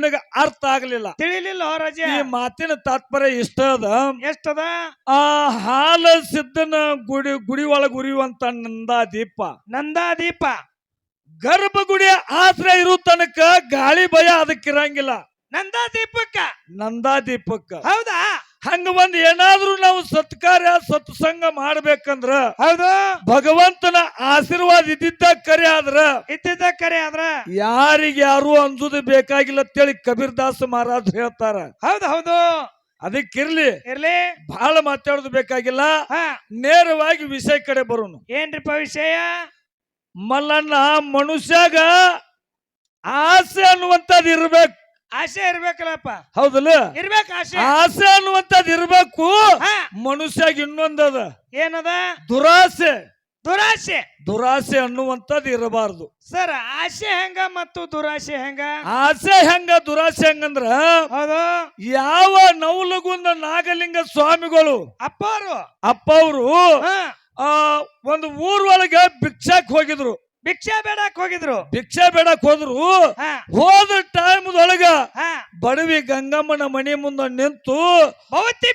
ನಿನಗ ಅರ್ಥ ಆಗ್ಲಿಲ್ಲ. ತಿಳಿಲಿಲ್ಲ ರಾಜ. ಈ ಮಾತಿನ ತಾತ್ಪರ್ಯ ಇಷ್ಟ ಅದ. ಎಷ್ಟದ? ಆ ಹಾಲ ಸಿದ್ದನ ಗುಡಿ ಒಳಗ ಉರಿಯುವಂತ ನಂದಾದೀಪ. ನಂದಾದೀಪ ಗರ್ಭಗುಡಿ ಆಶ್ರಯ ಇರೋ ತನಕ ಗಾಳಿ ಭಯ ಅದಕ್ಕಿರಂಗಿಲ್ಲ. ನಂದಾದೀಪಕ್ಕ ಹೌದಾ? ಹಂಗ ಒಂದ್ ಏನಾದ್ರೂ ನಾವು ಸತ್ಕಾರ್ಯ ಸತ್ಸಂಗ ಮಾಡ್ಬೇಕಂದ್ರ ಹೌದು, ಭಗವಂತನ ಆಶೀರ್ವಾದ ಇದ್ದಿದ್ದ ಕರೆ ಆದ್ರ ಯಾರಿಗೆ ಯಾರು ಅಂಜುದು ಬೇಕಾಗಿಲ್ಲ ಅಂತೇಳಿ ಕಬೀರ್ ದಾಸ್ ಮಹಾರಾಜ್ ಹೇಳ್ತಾರ. ಹೌದು ಹೌದು. ಅದಕ್ಕಿರ್ಲಿ, ಇರ್ಲಿ, ಬಹಳ ಮಾತಾಡೋದು ಬೇಕಾಗಿಲ್ಲ. ನೇರವಾಗಿ ವಿಷಯ ಕಡೆ ಬರೋನು. ಏನ್ರಿಪ್ಪ ವಿಷಯ? ಮಲ್ಲಣ್ಣ, ಮನುಷ್ಯಾಗ ಆಸೆ ಅನ್ನುವಂಥದ್ದು ಇರ್ಬೇಕು. ಆಸೆ ಇರ್ಬೇಕಲ್ಲಪ್ಪ. ಹೌದಲ್ಲ? ಇರ್ಬೇಕು ಆಸೆ. ಆಸೆ ಅನ್ನುವಂಥದ್ದು ಇರ್ಬೇಕು. ಮನುಷ್ಯಾಗ ಇನ್ನೊಂದದ. ಏನದ? ದುರಾಸೆ. ದುರಾಸೆ. ದುರಾಸೆ ಅನ್ನುವಂಥದ್ದು ಇರಬಾರ್ದು. ಸರ್, ಆಸೆ ಹೆಂಗ ಮತ್ತು ದುರಾಸೆ ಹೆಂಗ? ಆಸೆ ಹೆಂಗ ದುರಾಸೆ ಹೆಂಗಂದ್ರ, ಹೌದು, ಯಾವ ನವಲಗುಂದ ನಾಗಲಿಂಗ ಸ್ವಾಮಿಗಳು ಅಪ್ಪವರು ಒಂದು ಊರೊಳಗೆ ಭಿಕ್ಷಾಕ್ ಹೋಗಿದ್ರು. ಭಿಕ್ಷಾ ಬೇಡಕ್ ಹೋದ್ರು. ಹೋದ ಟೈಮ್ದೊಳಗ ಬಡವಿ ಗಂಗಮ್ಮನ ಮನೆ ಮುಂದೆ ನಿಂತು ಭವತಿ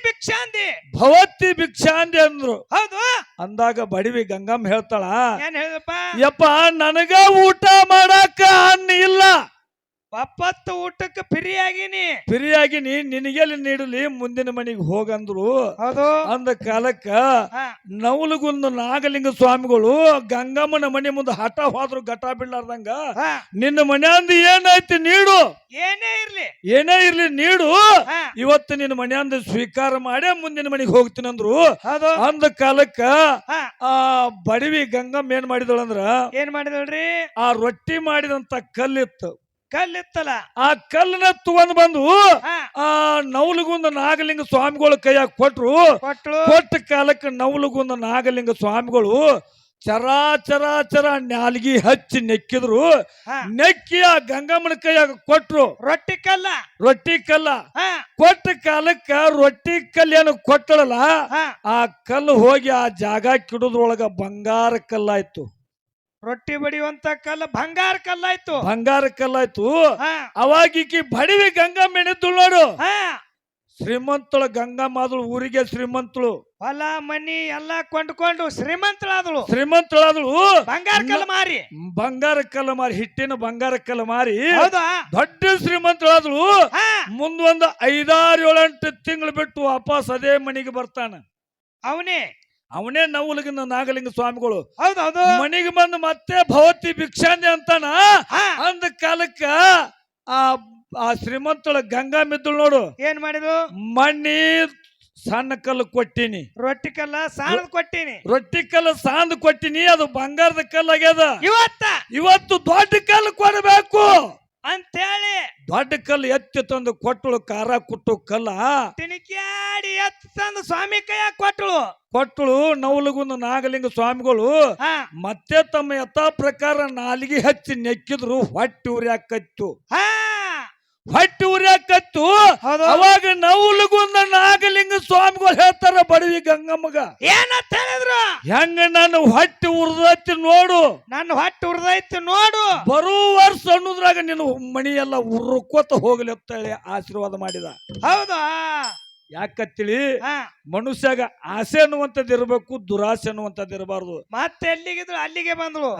ಭಿಕ್ಷಾಂದಿ ಅಂದ್ರು. ಹೌದು. ಅಂದಾಗ ಬಡವಿ ಗಂಗಮ್ಮ ಹೇಳ್ತಾಳ, ಏನ್ ಹೇಳಪ್ಪ? ಯಪ್ಪ, ನನಗ ಊಟ ಮಾಡಾಕ ಅನ್ನ ಇಲ್ಲ. ಒಪ್ಪತ್ತು ಊಟಕ್ಕೆ ಫಿರಿಯಾಗಿನಿ, ನಿನಗೆಲ್ಲಿ ನೀಡಲಿ, ಮುಂದಿನ ಮನೆಗೆ ಹೋಗಂದ್ರು. ಹೌದು. ಅಂದ ಕಾಲಕ್ಕ ನವಲಗುಂದ ನಾಗಲಿಂಗ ಸ್ವಾಮಿಗಳು ಗಂಗಮ್ಮನ ಮನೆ ಮುಂದೆ ಹಠ ಹೋದ್ರು, ಘಟ ಬಿಡ್ಲಾರ್ದಂಗ, ನಿನ್ನ ಮನೆಯಂದ ಏನೈತಿ ನೀಡು, ಏನೇ ಇರ್ಲಿ ನೀಡು, ಇವತ್ತು ನಿನ್ನ ಮನೆಯಂದ ಸ್ವೀಕಾರ ಮಾಡೇ ಮುಂದಿನ ಮನೆಗೆ ಹೋಗ್ತೀನಂದ್ರು. ಅಂದ ಕಾಲಕ್ಕ ಬಡವಿ ಗಂಗಮ್ಮ ಏನ್ ಮಾಡಿದಳಂದ್ರ, ಆ ರೊಟ್ಟಿ ಮಾಡಿದಂತ ಕಲ್ಲಿತ್ತಲ್ಲ, ಆ ಕಲ್ಲನ್ನ ತಗೊಂಡ್ ಬಂದು ಆ ನವಲಗುಂದ ನಾಗಲಿಂಗ ಸ್ವಾಮಿಗಳ ಕೈಯಾಗ ಕೊಟ್ಟ ಕಾಲಕ್ಕೆ ನವಲಗುಂದ ನಾಗಲಿಂಗ ಸ್ವಾಮಿಗಳು ಚರ ನಾಲ್ಗಿ ಹಚ್ಚಿ ನೆಕ್ಕಿದ್ರು. ನೆಕ್ಕಿ ಆ ಗಂಗಮ್ಮನ ಕೈಯಾಗ ಕೊಟ್ರು ರೊಟ್ಟಿ ಕಲ್ಲ. ಕೊಟ್ಟ ಕಾಲಕ್ಕ ರೊಟ್ಟಿ ಕಲ್ಲೇನು ಕೊಟ್ಟಳಲ್ಲ, ಆ ಕಲ್ಲು ಹೋಗಿ ಆ ಜಾಗ ಕಿಡುದ್ರೊಳಗ ಬಂಗಾರ ಕಲ್ಲಾಯ್ತು. ರೊಟ್ಟಿ ಬಡಿಯುವಂತ ಕಲ್ಲ ಬಂಗಾರ ಕಲ್ಲಾಯ್ತು. ಅವಾಗ ಈಕಿ ಬಡವಿ ಗಂಗಮ್ಮ ಎಣಿದ್ದು ನೋಡು. ಶ್ರೀಮಂತಳು ಗಂಗಮ್ಮ ಆದಳು, ಊರಿಗೆ ಶ್ರೀಮಂತಳು, ಹೊಲ ಮನಿ ಎಲ್ಲಾ ಕೊಂಡ್ಕೊಂಡು ಶ್ರೀಮಂತಳಾದಳು. ಬಂಗಾರ ಕಲ್ಲ ಮಾರಿ ಹಿಟ್ಟಿನ ಬಂಗಾರ ಕಲ್ಲ ಮಾರಿ ದೊಡ್ಡ ಶ್ರೀಮಂತಳಾದಳು. ಮುಂದೊಂದು 5-6-7 ತಿಂಗಳು ಬಿಟ್ಟು ವಾಪಸ್ ಅದೇ ಮನೆಗೆ ಬರ್ತಾನ. ಅವನೇ ನವಲಗುಂದ ನಾಗಲಿಂಗ ಸ್ವಾಮಿಗಳು. ಹೌದೌದು. ಮನೆಗೆ ಬಂದು ಮತ್ತೆ ಭವತಿ ಭಿಕ್ಷಾಂದಿ ಅಂತಾನ. ಅಂದ ಕಾಲಕ್ಕ ಆ ಶ್ರೀಮಂತಳ ಗಂಗಾ ಮಿದ್ದಳು ನೋಡು. ಏನ್ ಮಾಡಿದ್ರು? ಮಣ್ಣಿ ಸಣ್ಣ ಕಲ್ಲು ಕೊಟ್ಟಿನಿ, ರೊಟ್ಟಿ ಕಲ್ಲ ಸಾಂದ್ ಕೊಟ್ಟಿನಿ, ಅದು ಬಂಗಾರದ ಕಲ್ಲು ಆಗ್ಯದ. ಇವತ್ತು ದೊಡ್ಡ ಕಲ್ಲು ಕೊಡಬೇಕು ಅಂತೇಳಿ ದೊಡ್ಡ ಕಲ್ಲು ಎತ್ತಿ ತಂದು ಕೊಟ್ಟಳು. ಖಾರ ಕುಟ್ಟು ಕಲ್ಲ ತಿಣಿಕ್ಯಾಡಿ ಎತ್ತಿ ತಂದು ಸ್ವಾಮಿ ಕೈಯಾಗ ಕೊಟ್ಟಳು. ನವಲಗುಂದ ನಾಗಲಿಂಗ ಸ್ವಾಮಿಗಳು ಮತ್ತೆ ತಮ್ಮ ಯಥಾ ಪ್ರಕಾರ ನಾಲಿಗೆ ಹಚ್ಚಿ ನೆಕ್ಕಿದ್ರು. ಹೊಟ್ಟಿ ಉರಿಯಾಕತ್ತು. ಅವಾಗ ನವಲಗುಂದ ನಾಗಲಿಂಗ ಸ್ವಾಮಿಗಳು ಹೇಳ್ತಾರ ಬಡವಿ ಗಂಗಮ್ಮಗ, ಏನಂತ ಹೇಳಿದ್ರು? ಹೆಂಗ ನನ್ನ ಹೊಟ್ಟಿ ಉರ್ದೈತಿ ನೋಡು, ಬರೋ ವರ್ಷ ಅನ್ನೋದ್ರಾಗ ನಿನ್ನ ಮಣಿ ಎಲ್ಲ ಉರ್ಕೋತ ಹೋಗ್ಲಿ ಅಂತ ಹೇಳಿ ಆಶೀರ್ವಾದ ಮಾಡಿದ. ಹೌದಾ? ಯಾಕತ್ತಿಳಿ, ಮನುಷ್ಯಾಗ ಆಸೆ ಅನ್ನುವಂಥದ್ದು ಇರಬೇಕು, ದುರಾಸೆ ಅನ್ನುವಂಥದ್ದು ಇರಬಾರ್ದು. ಮತ್ತೆ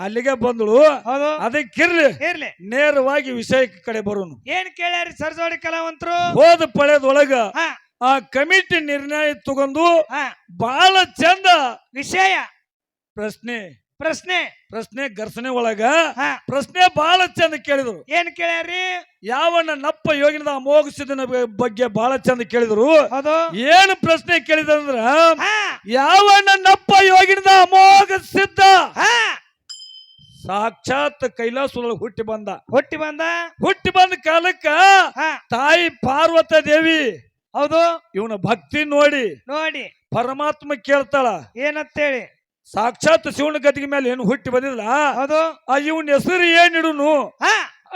ಅಲ್ಲಿಗೆ ಬಂದಳು. ಅದಕ್ಕಿರ್ಲಿ, ನೇರವಾಗಿ ವಿಷಯಕ್ಕೆ ಕಡೆ ಬರೋನು. ಏನ್ ಕೇಳ್ಯಾರಿ ಸರ್ಜೋಡಿ ಕಲಾವಂತರು? ಹೋದ ಪಳೆದೊಳಗ ಆ ಕಮಿಟಿ ನಿರ್ಣಯ ತಗೊಂಡು ಬಹಳ ಚಂದ ವಿಷಯ ಪ್ರಶ್ನೆ ಘರ್ಷಣೆ ಒಳಗ ಪ್ರಶ್ನೆ ಬಹಳ ಚಂದ ಕೇಳಿದ್ರು. ಏನ್ ಕೇಳ್ಯಾರಿ? ಯಾವನ ನಪ್ಪ ಯೋಗಿನದ ಅಮೋಘ ಸಿದ್ಧನ ಬಗ್ಗೆ ಬಹಳ ಚಂದ ಕೇಳಿದ್ರು. ಏನು ಪ್ರಶ್ನೆ ಕೇಳಿದಂದ್ರ, ಯಾವನ ನಪ್ಪ ಯೋಗಿನದ ಅಮೋಘ ಸಿದ್ಧ ಸಾಕ್ಷಾತ್ ಕೈಲಾಸದೊಳಗೆ ಹುಟ್ಟಿ ಬಂದ ಕಾಲಕ್ಕ ತಾಯಿ ಪಾರ್ವತ ದೇವಿ ಇವನ ಭಕ್ತಿ ನೋಡಿ ಪರಮಾತ್ಮ ಕೇಳ್ತಾಳ, ಏನಂತೇಳಿ? ಸಾಕ್ಷಾತ್ ಶಿವನ ಗದಿಗೆ ಮೇಲೆ ಏನು ಹುಟ್ಟಿ ಬಂದಿಲ್ಲ, ಇವನ್ ಹೆಸರು ಏನಿಡುನು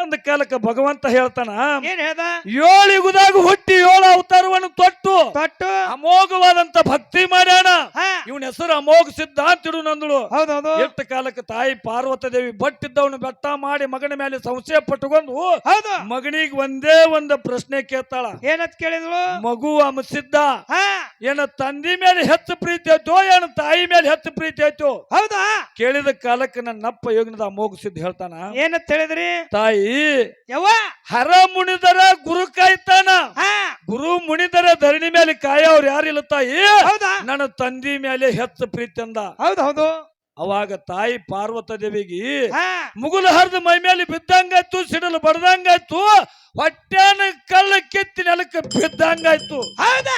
ಅಂದ ಕಾಲಕ್ಕೆ ಭಗವಂತ ಹೇಳ್ತಾನ, ಏನ್ ಹೇಳ್ದ? 7 ಯುಗದಾಗ ಹುಟ್ಟಿ 7 ಅವತಾರವನ್ನು ತೊಟ್ಟು ತೊಟ್ಟು ಅಮೋಘವಾದಂತ ಭಕ್ತಿ ಮಾಡ್ಯಾನ. ಹಾ ಇವನ ಹೆಸರು ಅಮೋಘ ಸಿದ್ಧ ಅಂತಿಡು ನಂದಳು. ಹೌದೌದು. ಎಷ್ಟು ಕಾಲಕ್ಕೆ ತಾಯಿ ಪಾರ್ವತ ದೇವಿ ಬಟ್ಟಿದ್ದವನು ಬೆಟ್ಟ ಮಾಡಿ ಮಗನ ಮೇಲೆ ಸಂಶಯ ಪಟ್ಟುಕೊಂಡು ಹೌದು. ಮಗನಿಗೆ ಒಂದೇ ಒಂದು ಪ್ರಶ್ನೆ ಕೇಳ್ತಾಳ. ಏನತ್ ಕೇಳಿದ್ಳು? ಮಗು ಸಿದ್ಧ ಹಾ ಏನ ತಂದಿ ಮೇಲೆ ಹೆಚ್ಚು ಪ್ರೀತಿ ಆಯ್ತು, ಏನ ತಾಯಿ ಮೇಲೆ ಹೆಚ್ಚು ಪ್ರೀತಿ ಆಯ್ತು? ಹೌದಾ? ಕೇಳಿದ ಕಾಲಕ್ಕೆ ನನ್ನಪ್ಪ ಯೋಗನದ ಅಮೋಘ ಸಿದ್ಧ ಹೇಳ್ತಾನ, ಏನತ್ ಹೇಳಿದ್ರಿ? ತಾಯಿ ಯವ್ವ ಹರ ಮುನಿದರ ಗುರು ಕಾಯ್ತಾನ, ಹಾ ಗುರು ಮುನಿದರ ಧರಣಿ ಮೇಲೆ ಕಾಯವ್ರು ಯಾರಿಲ್ಲ ತಾಯಿ, ಹೌದಾ? ನನ್ನ ತಂದಿ ಮೇಲೆ ಹೆಚ್ಚು ಪ್ರೀತಿ ಅಂದ. ಹೌದೌದು. ಅವಾಗ ತಾಯಿ ಪಾರ್ವತ ದೇವಿಗೆ ಹಾ ಮುಗುಲ ಹರಿದು ಮೈ ಮೇಲೆ ಬಿದ್ದಂಗಾಯ್ತು, ಸಿಡಲು ಬಡ್ದಂಗಾಯ್ತು, ಹೊಟ್ಟೆನ ಕಳ್ಳ ಕೆತ್ತಿ ನೆಲಕ್ಕೆ ಬಿದ್ದಂಗಾಯ್ತು. ಹೌದಾ?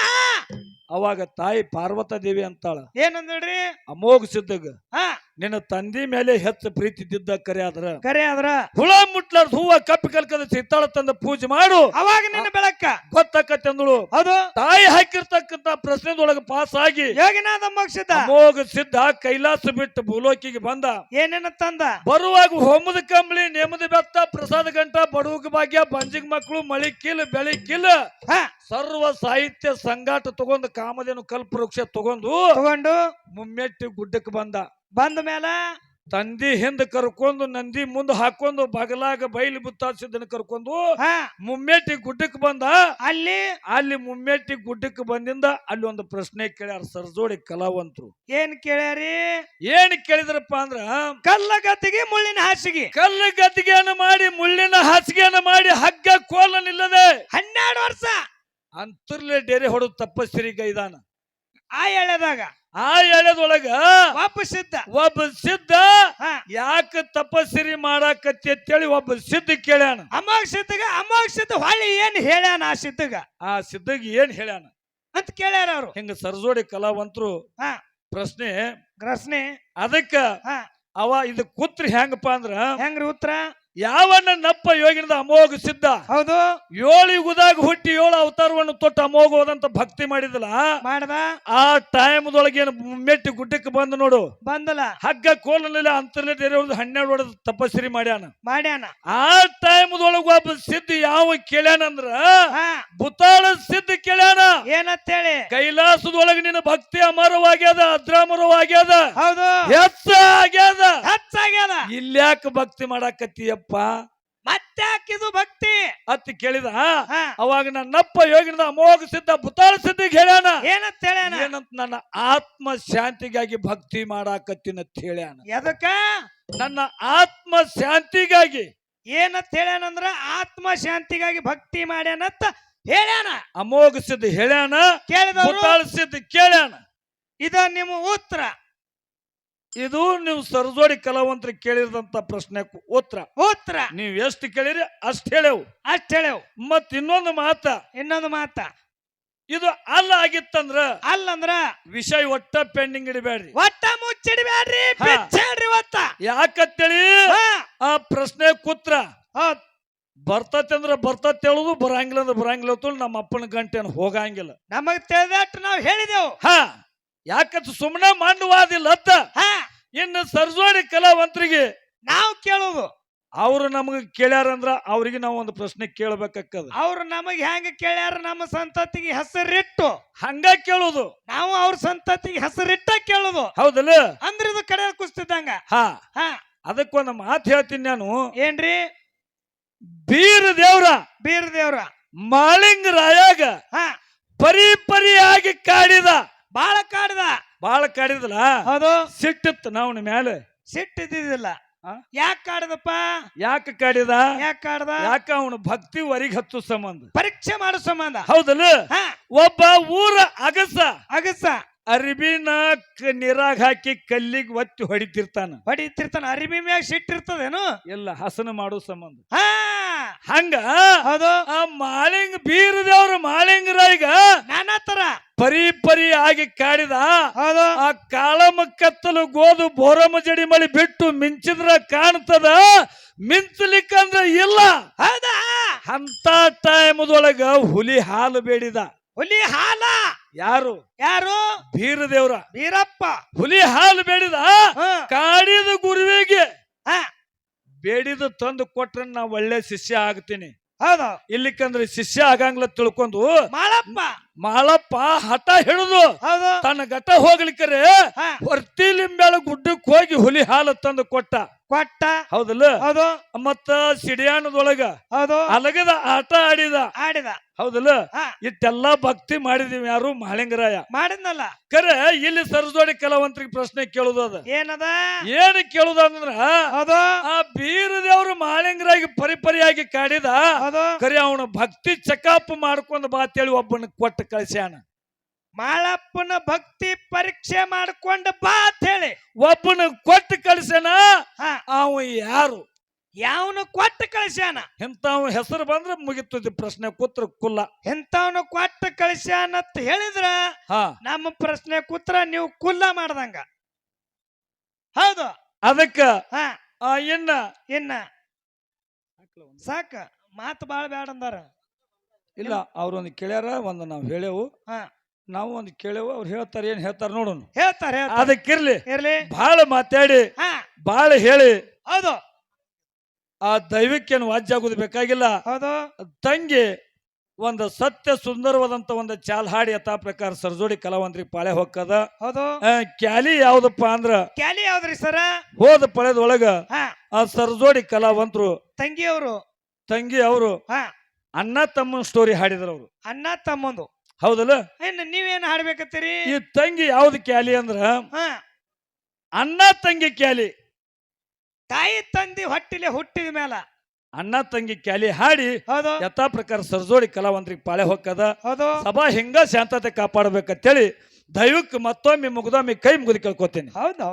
ಅವಾಗ ತಾಯಿ ಪಾರ್ವತ ದೇವಿ ಅಂತಾಳ, ಏನಂದ್ರಿ? ಅಮೋಘ ಸಿದ್ಧಗ ಹಾ ನಿನ್ನ ತಂದಿ ಮೇಲೆ ಹೆಚ್ಚು ಪ್ರೀತಿ ಇದ್ದಿದ್ದ ಕರೆ ಆದ್ರ ಕರೆ ಆದ್ರ ಹುಳ ಮುಟ್ಲಾರ್ದ ಹೂವ ಕಪ್ಪಿ ಕಲ್ಕದ ಸಿತ್ತಾಳ ತಂದ ಪೂಜೆ ಮಾಡು, ಅವಾಗ ನಿನ್ನ ಬೆಳಕ ಗೊತ್ತಾಕತ್ತೆ ಅಂದಳು. ಹೌದು. ತಾಯಿ ಹಾಕಿರ್ತಕ್ಕಂತ ಪ್ರಶ್ನೆದೊಳಗೆ ಪಾಸ್ ಆಗಿ ಯೋಗಿನಾಥ ಮೋಕ್ಷದ ಅಮೋಘ ಸಿದ್ಧ ಕೈಲಾಸ ಬಿಟ್ಟು ಭೂಲೋಕಿಗೆ ಬಂದ. ಏನೇನ ತಂದ? ಬರುವಾಗ ಹೋಮದ ಕಂಬಳಿ, ನೇಮದ ಬೆತ್ತ, ಪ್ರಸಾದ ಗಂಟ, ಬಡವಗ ಭಾಗ್ಯ, ಬಂಜಿಗ್ ಮಕ್ಕಳು, ಮಳಿ ಕಿಲ್, ಬೆಳಿ ಕಿಲ್, ಹಾ ಸರ್ವ ಸಾಹಿತ್ಯ ಸಂಗಾಟ ತಗೊಂಡು ಕಾಮಧೇನು ಕಲ್ಪವೃಕ್ಷ ತಗೊಂಡು ಮುಮ್ಮೆಟ್ಟಿ ಗುಡ್ಡಕ್ಕೆ ಬಂದ ಮೇಲೆ ತಂದಿ ಹಿಂದ ಕರ್ಕೊಂಡು ನಂದಿ ಮುಂದೆ ಹಾಕೊಂಡು ಬಗಲಾಗ ಬೈಲಿ ಬುತ್ತಾಸಿದ್ದನ ಕರ್ಕೊಂಡು ಹಾ ಮುಮ್ಮೆಟ್ಟಿ ಗುಡ್ಡಕ್ಕೆ ಬಂದ. ಅಲ್ಲಿ ಮುಮ್ಮೆಟ್ಟಿ ಗುಡ್ಡಕ್ಕೆ ಬಂದಿಂದ ಅಲ್ಲಿ ಒಂದು ಪ್ರಶ್ನೆ ಕೇಳ್ಯಾರ ಸರ್ಜೋಡಿ ಕಲಾವಂತರು. ಏನ್ ಕೇಳ್ಯಾರಿ? ಏನ್ ಕೇಳಿದ್ರಪ್ಪ ಅಂದ್ರ, ಕಲ್ಲ ಗದ್ದಿಗೆ ಮುಳ್ಳಿನ ಹಾಸಿಗೆ, ಕಲ್ಲು ಗದ್ದಿಗೆಯನ್ನು ಮಾಡಿ ಮುಳ್ಳಿನ ಹಾಸಿಗೆಯನ್ನು ಮಾಡಿ ಹಗ್ಗ ಕೋಲನಿಲ್ಲದೆ 12 ವರ್ಷ ಅಂತರ್ಲೆ ಡೇರೆ ಹೊಡೆದು ತಪಸ್ಸಿರಿಗ ಇದಾನ. ಆ ಎಳೆದಾಗ ಆ ಎಳೆದೊಳಗ ಒಬ್ಬ ಸಿದ್ಧ ಯಾಕ ತಪಸ್ಸಿರಿ ಮಾಡಾಕತ್ತಿ ಅಂತೇಳಿ ಒಬ್ಬ ಸಿದ್ಧ ಕೇಳ್ಯಾನ. ಅಮೋಘ ಸಿದ್ಧ ಹೊಳ್ಳಿ ಏನ್ ಹೇಳ್ಯಾನ? ಆ ಸಿದ್ಧಗ ಏನ್ ಹೇಳ್ಯಾನ ಅಂತ ಕೇಳ್ಯಾರ ಅವ್ರು. ಹಿಂಗ ಸರ್ಜೋಡಿ ಕಲಾವಂತರು ಪ್ರಶ್ನೆ ಅದಕ್ಕ ಅವ ಇದು ಕೂತ್ರಿ ಹೆಂಗಪ್ಪ ಅಂದ್ರ, ಹೆಂಗ್ರಿ ಉತ್ತರ? ಯಾವನ್ನ ನಪ್ಪ ಯೋಗಿನದ ಅಮೋಘ ಸಿದ್ಧ ಹೌದು 7 ಯುಗದಾಗ ಹುಟ್ಟಿ 7 ಅವತಾರವನ್ನು ತೊಟ್ಟು ಅಮೋಘವಾದಂತ ಭಕ್ತಿ ಮಾಡಿದಲ್ಲ, ಮಾಡದ ಆ ಟೈಮ್ದೊಳಗೆ ಏನು ಮೆಟ್ಟಿ ಗುಡ್ಡಕ್ಕೆ ಬಂದ ನೋಡು, ಬಂದಲ್ಲ ಹಗ್ಗ ಕೋಲನೆಲ್ಲ ಅಂತರ್ಲೆ 12 ಹೊಡೆದು ತಪಸ್ಸಿರಿ ಮಾಡ್ಯಾನ. ಆ ಟೈಮ್ದೊಳಗ ಒಬ್ಬ ಸಿದ್ಧ ಯಾವ ಕೇಳ್ಯಾನಂದ್ರ ಬುತ್ತಾಳ ಸಿದ್ಧ ಕೇಳ್ಯಾನ. ಏನಂತೇಳಿ? ಕೈಲಾಸದೊಳಗೆ ನಿನ್ನ ಭಕ್ತಿ ಅಮರವಾಗ್ಯದ, ಅದ್ರಾಮರವಾಗ್ಯದ, ಹೌದು ಹೆಚ್ಚಾಗ್ಯದ, ಇಲ್ಯಾಕ ಭಕ್ತಿ ಮಾಡಾಕತ್ತೀಯಪ್ಪ, ಮತ್ತೆ ಹಾಕಿದು ಭಕ್ತಿ ಅತ್ತಿ ಕೇಳಿದ. ಅವಾಗ ನನ್ನಪ್ಪ ಯೋಗಿನದ ಅಮೋಘ ಸಿದ್ಧ ಬುತ್ತಾಳ ಸಿದ್ಧಿಗೆ ಹೇಳ್ಯಾನ. ಏನಂತ? ನನ್ನ ಆತ್ಮ ಶಾಂತಿಗಾಗಿ ಭಕ್ತಿ ಮಾಡಾಕತ್ತಿನಂತ ಹೇಳ್ಯಾನ. ಎದಕ್ಕ? ನನ್ನ ಆತ್ಮ ಶಾಂತಿಗಾಗಿ. ಏನಂತ ಹೇಳ್ಯಾನಂದ್ರ ಆತ್ಮ ಶಾಂತಿಗಾಗಿ ಭಕ್ತಿ ಮಾಡ್ಯಾನಂತ ಹೇಳ್ಯಾನ. ಅಮೋಘ ಸಿದ್ಧ ಹೇಳ್ಯಾನ, ಬುತ್ತಾಳ ಸಿದ್ಧ ಕೇಳ್ಯಾನ. ಇದ ನಿಮ್ಮ ಉತ್ತರ. ಇದು ನೀವು ಸರ್ಜೋಡಿ ಕಲಾವಂತರು ಕೇಳಿದಂತ ಪ್ರಶ್ನೆ ಉತ್ತರ. ನೀವು ಎಷ್ಟು ಕೇಳಿರಿ ಅಷ್ಟ್ ಹೇಳೇವು. ಮತ್ ಇನ್ನೊಂದು ಮಾತ ಇದು ಅಲ್ಲ ಆಗಿತ್ತಂದ್ರ ವಿಷಯ ಒಟ್ಟ ಪೆಂಡಿಂಗ್ ಇಡಬೇಡ್ರಿ, ಒಟ್ಟ ಮುಚ್ಚಿಡಬೇಡ್ರಿ, ಯಾಕಂತೇಳಿ ಆ ಪ್ರಶ್ನೆ ಕೂತ್ರ ಬರ್ತತಿ ಅಂದ್ರ ಬರ್ತತಿ ಹೇಳುದು, ಬರಂಗಿಲ್ಲ ಅಂದ್ರ ಬರಂಗಿಲ್ಲ. ನಮ್ಮ ಅಪ್ಪನ ಗಂಟೆನ ಹೋಗಂಗಿಲ್ಲ. ನಮಗ್ ತಿಳಿದಟ್ಟು ನಾವು ಹೇಳಿದೆವು. ಯಾಕಂತ ಸುಮ್ಮನೆ ಮಂಡವಾದಿಲ್ಲ. ಇನ್ನು ಸರ್ಜೋಡಿ ಕಲಾವಂತರಿಗೆ ನಾವು ಕೇಳೋದು, ಅವ್ರು ನಮಗ ಕೇಳ್ಯಾರಂದ್ರ ಅವ್ರಿಗೆ ನಾವು ಒಂದು ಪ್ರಶ್ನೆ ಕೇಳಬೇಕಾಗ್ತದ. ಅವ್ರು ನಮಗ್ ಹೆಂಗ ಕೇಳ್ಯಾರ? ನಮ್ಮ ಸಂತತಿಗೆ ಹೆಸರಿಟ್ಟು ಹಂಗ ಕೇಳೋದು, ನಾವು ಅವ್ರ ಸಂತತಿಗೆ ಹೆಸರಿಟ್ಟ ಕೇಳೋದು. ಹೌದಲ್ಲ? ಅಂದ್ರೆ ಇದು ಕಡೆ ಕುಸ್ತಿದ್ದಂಗ. ಅದಕ್ಕೊಂದು ಮಾತು ಹೇಳ್ತೀನಿ ನಾನು. ಏನ್ರಿ? ಬೀರ ದೇವ್ರ ಮಾಳಿಂಗರಾಯಾಗ ಪರಿಯಾಗಿ ಕಾಡಿದ, ಬಾಳ ಕಾಡಿದಲ್ಲ. ಹೌದು. ಸಿಟ್ಟಿತ್ತು ನಾವನ ಮೇಲೆ. ಸಿಟ್ಟಿದ್ದಿಲ್ಲ. ಯಾಕೆ ಕಾಡಿದಪ್ಪ? ಯಾಕೆ ಕಾಡಿದ? ಯಾಕ ಅವನು ಭಕ್ತಿ ವರಿಗೆ ಹತ್ತು ಸಂಬಂಧ, ಪರೀಕ್ಷೆ ಮಾಡೋ ಸಂಬಂಧ. ಹೌದಲ್ಲ? ಒಬ್ಬ ಊರ ಅಗಸ ಅರಿಬಿನ ನೀರಾಗ ಹಾಕಿ ಕಲ್ಲಿಗೆ ಒತ್ತಿ ಹೊಡಿತಿರ್ತಾನ. ಅರಿಬಿ ಮ್ಯಾಗ ಸಿಟ್ಟಿರ್ತದೇನು? ಎಲ್ಲ ಹಸನ ಮಾಡೋ ಸಂಬಂಧ. ಹಂಗ ಹೌದು. ಆ ಬೀರ ದೇವ್ರ ಮಾಳಿಂಗರಾಯಿಗ ನಾನಾ ತರ ಪರಿ ಆಗಿ ಕಾಡಿದ. ಆ ಕಾಳಮ ಕತ್ತಲು ಗೋದು ಬೋರಮ ಜಡಿ ಮಳಿ ಬಿಟ್ಟು ಮಿಂಚಿದ್ರ ಕಾಣ್ತದ, ಮಿಂಚಲಿಕ್ಕಂದ್ರ ಇಲ್ಲ. ಅಂತ ಟೈಮದೊಳಗ ಹುಲಿ ಹಾಲು ಬೇಡಿದ. ಹುಲಿ ಹಾಲ? ಯಾರು ಬೀರದೇವ್ರ ಬೀರಪ್ಪ ಹುಲಿ ಹಾಲು ಬೇಡಿದ. ಕಾಡಿದ ಗುರುವಿಗೆ ಬೇಡಿದ ತಂದು ಕೊಟ್ರೆ ನಾ ಒಳ್ಳೆ ಶಿಷ್ಯ ಆಗ್ತೀನಿ. ಹೌದು. ಇಲ್ಲಿಕಂದ್ರೆ ಶಿಷ್ಯ ಆಗಂಗ್ಲ ತಿಳ್ಕೊಂಡು ಮಾಳಪ್ಪ ಮಾಳಪ್ಪ ಹಠ ಹಿಡಿದು ಹೌದು. ತನ್ನ ಘಟ ಹೋಗ್ಲಿಕ್ಕರೆ ಹಾ. ಹೊರ್ತಿಲಿಂಬೆಳ ಗುಡ್ಡಕ್ಕೆ ಹೋಗಿ ಹುಲಿ ಹಾಲು ತಂದು ಕೊಟ್ಟ. ಹೌದಲ್ಲ. ಹೌದು. ಮತ್ತ ಸಿಡಿಯಾಣದೊಳಗ ಹೌದು. ಅಲಗದ ಆಟ ಆಡಿದ. ಹೌದಲ್ಲ. ಹಾ. ಇಟ್ಟೆಲ್ಲಾ ಭಕ್ತಿ ಮಾಡಿದೀವಿ ಯಾರು ಮಹಾಲಿಂಗರಾಯ ಮಾಡಿದ್ನಲ್ಲ. ಕರೆ ಇಲ್ಲಿ ಸರಜೋಡಿ ಕಲಾವಂತರಿಗೆ ಪ್ರಶ್ನೆ ಕೇಳುದು ಅದ. ಏನದ ಏನ್ ಕೇಳುದಂದ್ರ ಹೌದು. ಆ ಬೀರದೇವ್ರು ಮಹಾಲಿಂಗರಾಗಿ ಪರಿಪರಿಯಾಗಿ ಕಾಡಿದ. ಹೌದು. ಕರೆ ಅವನ ಭಕ್ತಿ ಚೆಕಪ್ ಮಾಡ್ಕೊಂಡ್ ಬಾತೇಳಿ ಒಬ್ಬನ ಕೊಟ್ಟು ಕಳ್ಸ್ಯಾನ. ಮಾಳಪ್ಪನ ಭಕ್ತಿ ಪರೀಕ್ಷೆ ಮಾಡ್ಕೊಂಡ ಬಾ ಅಂತ ಹೇಳಿ ಒಬ್ಬನ ಕೊಟ್ಟು ಕಳ್ಸ್ಯಾನ. ಅವ ಯಾರು? ಯಾವನು ಕೊಟ್ಟು ಕಳಿಸ್ಯಾನ? ಇಂಥವ್ ಹೆಸರು ಬಂದ್ರೆ ಮುಗಿತದ ಪ್ರಶ್ನೆ ಕೂತ್ರ ಕುಲ್ಲ. ಎಂತವನು ಕೊಟ್ಟು ಕಳಿಸ್ಯಾನ ಅಂತ ಹೇಳಿದ್ರ ನಮ್ಮ ಪ್ರಶ್ನೆ ಕೂತ್ರ ನೀವು ಕುಲ್ಲ ಮಾಡ್ದಂಗ. ಹೌದು. ಅದಕ್ಕ ಇನ್ನ ಸಾಕ ಮಾತು ಬಾಳ ಬ್ಯಾಡ ಅಂದಾರ. ಇಲ್ಲ, ಅವ್ರೊಂದು ಕೇಳ್ಯಾರ, ಒಂದು ನಾವು ಹೇಳೇವು. ನಾವು ಒಂದು ಕೇಳೇವು, ಅವ್ರು ಹೇಳ್ತಾರ. ಏನ್ ಹೇಳ್ತಾರ ನೋಡೋಣ. ಹೇಳ್ತಾರೆ. ಅದಕ್ಕಿರ್ಲಿ ಇರ್ಲಿ. ಬಾಳ ಮಾತಾಡಿ ಬಾಳ ಹೇಳಿ ಹೌದು ಆ ದೈವಕ್ಕೇನು ವಾಜ್ಯ ಆಗುದು ಬೇಕಾಗಿಲ್ಲ. ಹೌದು. ತಂಗಿ ಒಂದು ಸತ್ಯ ಸುಂದರವಾದಂತ ಒಂದು ಚಾಲ್ ಹಾಡಿ ಯಥಾ ಪ್ರಕಾರ ಸರಜೋಡಿ ಕಲಾವಂತರಿಗೆ ಪಾಳೆ ಹೊಕ್ಕದ. ಹೌದು. ಕ್ಯಾಲಿ ಯಾವ್ದಪ್ಪ ಅಂದ್ರ ಕ್ಯಾಲಿ ಯಾವ್ದ್ರಿ ಸರ? ಹೋದ ಪಳೆದೊಳಗ ಆ ಸರಜೋಡಿ ಕಲಾವಂತರು ತಂಗಿ ಅವರು ಅಣ್ಣ ತಮ್ಮನ ಸ್ಟೋರಿ ಹಾಡಿದ್ರ. ಅವ್ರು ಅಣ್ಣ ತಮ್ಮಂದು. ಹೌದಲ್ಲ. ನೀವೇನ್ ಹಾಡ್ಬೇಕತ್ತೀರಿ? ಈ ತಂಗಿ ಯಾವ್ದು ಕ್ಯಾಲಿ ಅಂದ್ರ ಅಣ್ಣ ತಂಗಿ ಕ್ಯಾಲಿ. ತಾಯಿ ತಂದಿ ಹೊಟ್ಟಿಲೆ ಹುಟ್ಟಿದ ಮೇಲ ಅಣ್ಣ ತಂಗಿ ಕ್ಯಾಲಿ ಹಾಡಿ ಯಥಾ ಪ್ರಕಾರ ಸರಜೋಡಿ ಕಲಾವಂತರಿಗೆ ಪಾಳೆ ಹೊಕ್ಕದ. ಸಭಾ ಹಿಂಗ ಶಾಂತತೆ ಕಾಪಾಡಬೇಕಂತೇಳಿ ದೈವಕ್ಕೆ ಮತ್ತೊಮ್ಮೆ ಮುಗ್ದೊಮ್ಮೆ ಕೈ ಮುಗಿದು ಕೇಳ್ಕೊತೀನಿ. ಹೌದು.